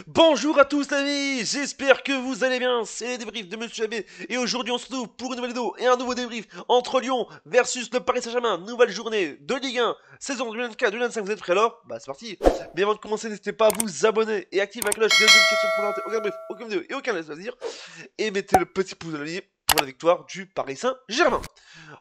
Bonjour à tous amis, j'espère que vous allez bien, c'est les débriefs de Monsieur Abbé et aujourd'hui on se retrouve pour une nouvelle vidéo et un nouveau débrief entre Lyon versus le Paris Saint-Germain, nouvelle journée de Ligue 1, saison 2024-2025, vous êtes prêts alors? Bah c'est parti. Mais avant de commencer, n'hésitez pas à vous abonner et activer la cloche, deuxième question pour n'rater aucun brief, aucune vidéo et aucun laisse-dire, et mettez le petit pouce de l'œil pour la victoire du Paris Saint-Germain.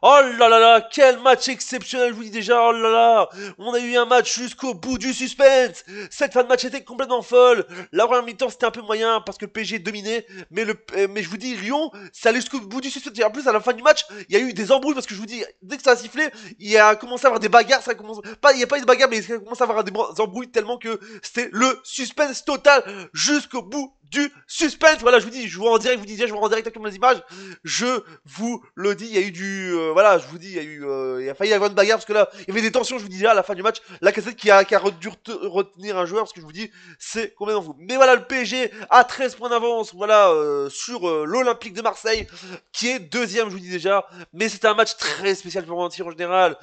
Oh là là là, quel match exceptionnel, je vous dis déjà, oh là là, on a eu un match jusqu'au bout du suspense. Cette fin de match était complètement folle. La première mi-temps c'était un peu moyen parce que le PSG dominait, mais je vous dis, Lyon, ça allait jusqu'au bout du suspense. Et en plus, à la fin du match, il y a eu des embrouilles parce que je vous dis, dès que ça a sifflé, il y a commencé à avoir des bagarres, il n'y a pas eu de bagarres, mais il a commencé à avoir des embrouilles tellement que c'était le suspense total jusqu'au bout du suspense. Voilà, je vous dis, je vous en direct, je vous dis déjà, je vous en direct comme les images. Je vous le dis, il y a eu du, voilà, je vous dis, il a failli y avoir une bagarre parce que là, il y avait des tensions. Je vous dis déjà à la fin du match, la cassette qui a dû retenir un joueur parce que je vous dis, c'est complètement fou. Mais voilà, le PSG a 13 points d'avance, voilà, sur l'Olympique de Marseille qui est deuxième, je vous dis déjà. Mais c'était un match très spécial pour mentir en général.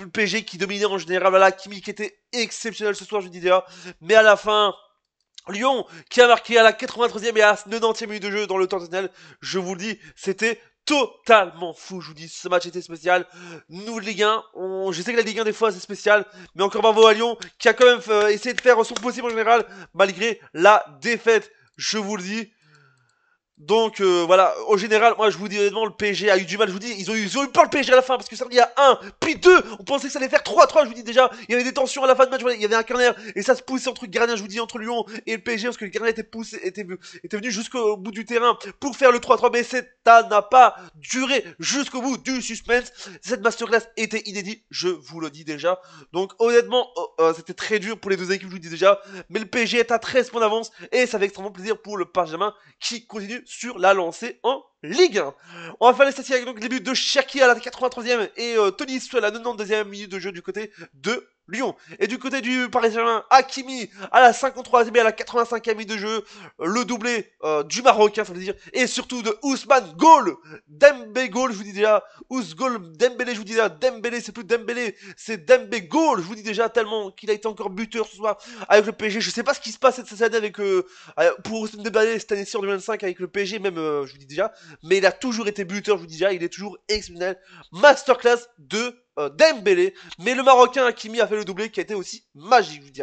Le PSG qui dominait en général, voilà, Kimi qui était exceptionnel ce soir, je vous dis déjà. Mais à la fin, Lyon qui a marqué à la 83e et à la 90e minute de jeu dans le temps additionnel, je vous le dis, c'était totalement fou, je vous dis, ce match était spécial. Nous, Ligue 1, je sais que la Ligue 1 des fois c'est spécial, mais encore bravo à Lyon qui a quand même essayé de faire son possible en général, malgré la défaite, je vous le dis. Donc voilà, au général, moi je vous dis honnêtement, le PSG a eu du mal, je vous dis, ils ont eu peur le PSG à la fin, parce que ça il y a 1, puis 2, on pensait que ça allait faire 3-3, je vous dis déjà, il y avait des tensions à la fin de match, voilà, il y avait un corner, et ça se poussait entre le gardien, je vous dis, entre Lyon et le PSG, parce que le gardien était venu jusqu'au bout du terrain pour faire le 3-3, mais ça n'a pas duré jusqu'au bout du suspense, cette masterclass était inédite, je vous le dis déjà, donc honnêtement, c'était très dur pour les deux équipes, je vous le dis déjà, mais le PSG est à 13 points d'avance, et ça fait extrêmement plaisir pour le Paris Saint-Germain, qui continue sur la lancée en Ligue 1. On va faire les statistiques avec donc les buts de Cherki à la 83e et Tony à la 92e minute de jeu du côté de Lyon. Et du côté du Paris Saint-Germain, Hakimi à la 53e et à la 85e minute de jeu, le doublé du Marocain, ça veut dire, et surtout de Ousmane Gol, Dembélé Gol, je vous dis déjà, Gol, Dembélé, je vous dis déjà, Dembélé, c'est plus Dembélé, c'est Dembélé Gol, je vous dis déjà tellement qu'il a été encore buteur ce soir avec le PSG. Je sais pas ce qui se passe cette année avec pour Ousmane Dembélé cette année-ci en 2025 avec le PSG, même je vous dis déjà, mais il a toujours été buteur, je vous dis déjà, il est toujours exceptionnel. Masterclass de Dembélé, mais le Marocain Hakimi a fait le doublé qui a été aussi magique, je vous dis.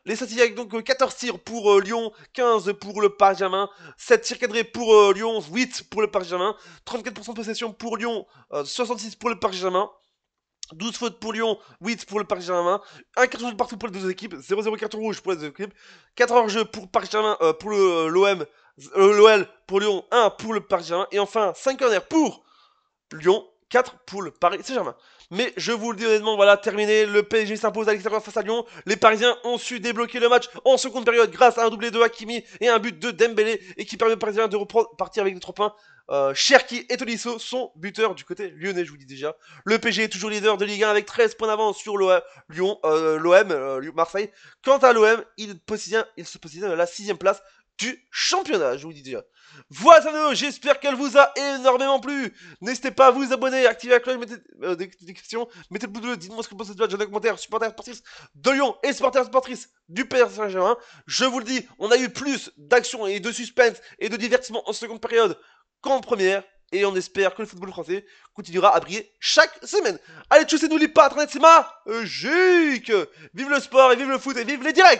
Les statistiques donc 14 tirs pour Lyon, 15 pour le Paris Saint-Germain, 7 tirs cadrés pour Lyon, 8 pour le Paris Saint-Germain, 34% de possession pour Lyon, 66 pour le Paris Saint-Germain. 12 fautes pour Lyon, 8 pour le Paris Saint-Germain, 1 carton rouge partout pour les deux équipes, 0-0 carton rouge pour les deux équipes, 4 hors-jeu pour Paris Saint-Germain, pour l'OM, l'OL pour Lyon, 1 pour le Paris Saint-Germain, et enfin 5 corners pour Lyon, 4 pour le Paris Saint-Germain. Mais je vous le dis honnêtement, voilà, terminé, le PSG s'impose à l'extérieur face à Lyon, les Parisiens ont su débloquer le match en seconde période grâce à un doublé de Hakimi et un but de Dembélé, et qui permet aux Parisiens de repartir avec des 3 points. Cherki et Tolisso sont buteurs du côté lyonnais, je vous dis déjà. Le PSG est toujours leader de Ligue 1 avec 13 points d'avance sur Lyon, l'OM, Marseille. Quant à l'OM, il se positionne à la 6ème place du championnat, je vous dis déjà. Voilà cette vidéo, j'espère qu'elle vous a énormément plu. N'hésitez pas à vous abonner, activer la cloche, mettez des questions, mettez le pouce bleu, dites-moi ce que vous pensez de ce commentaire, supporters sportifs de Lyon et supporters sportifs du Paris Saint-Germain. Je vous le dis, on a eu plus d'action et de suspense et de divertissement en seconde période qu'en première. Et on espère que le football français continuera à briller chaque semaine. Allez, tchuss et n'oubliez pas, Internet c'est magique. Vive le sport et vive le foot et vive les directs.